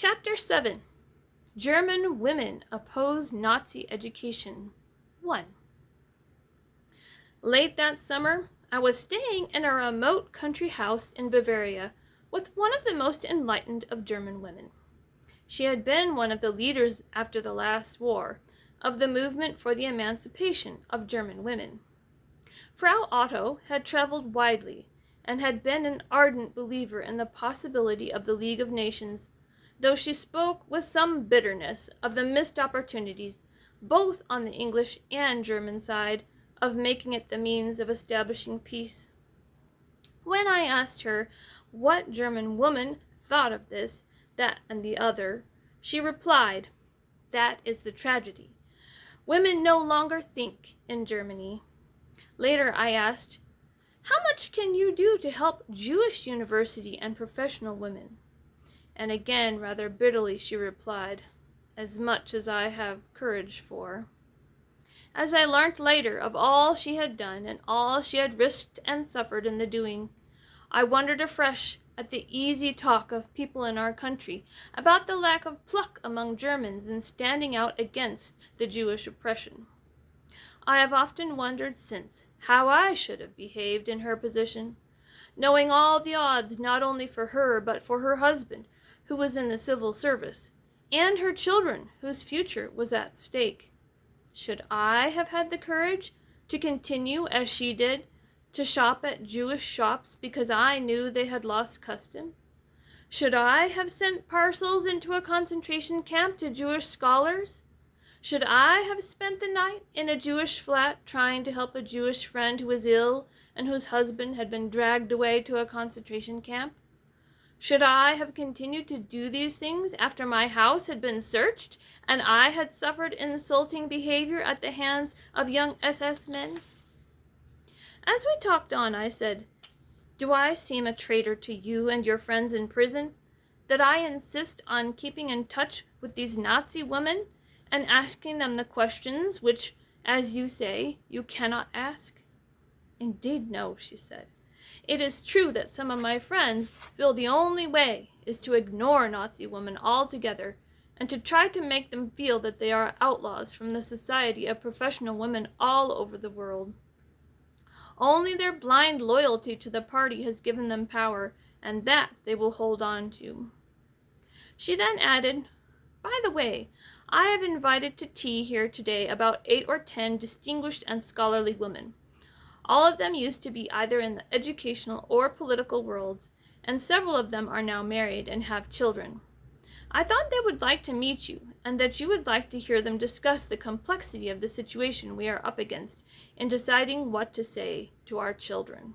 Chapter 7. German Women Oppose Nazi Education. 1. Late that summer, I was staying in a remote country house in Bavaria with one of the most enlightened of German women. She had been one of the leaders after the last war of the movement for the emancipation of German women. Frau Otto had traveled widely and had been an ardent believer in the possibility of the League of Nations, though she spoke with some bitterness of the missed opportunities, both on the English and German side, of making it the means of establishing peace. When I asked her what German woman thought of this, that, and the other, she replied, "That is the tragedy. Women no longer think in Germany." Later I asked, "How much can you do to help Jewish university and professional women?" And again, rather bitterly, she replied, "As much as I have courage for." As I learnt later of all she had done and all she had risked and suffered in the doing, I wondered afresh at the easy talk of people in our country about the lack of pluck among Germans in standing out against the Jewish oppression. I have often wondered since how I should have behaved in her position, knowing all the odds not only for her but for her husband, who was in the civil service, and her children, whose future was at stake. Should I have had the courage to continue as she did, to shop at Jewish shops because I knew they had lost custom? Should I have sent parcels into a concentration camp to Jewish scholars? Should I have spent the night in a Jewish flat trying to help a Jewish friend who was ill and whose husband had been dragged away to a concentration camp? Should I have continued to do these things after my house had been searched and I had suffered insulting behavior at the hands of young SS men? As we talked on, I said, "Do I seem a traitor to you and your friends in prison, that I insist on keeping in touch with these Nazi women and asking them the questions which, as you say, you cannot ask?" "Indeed, no," she said. "It is true that some of my friends feel the only way is to ignore Nazi women altogether and to try to make them feel that they are outlaws from the society of professional women all over the world. Only their blind loyalty to the party has given them power, and that they will hold on to." She then added, "By the way, I have invited to tea here today about 8 or 10 distinguished and scholarly women. All of them used to be either in the educational or political worlds, and several of them are now married and have children. I thought they would like to meet you, and that you would like to hear them discuss the complexity of the situation we are up against in deciding what to say to our children."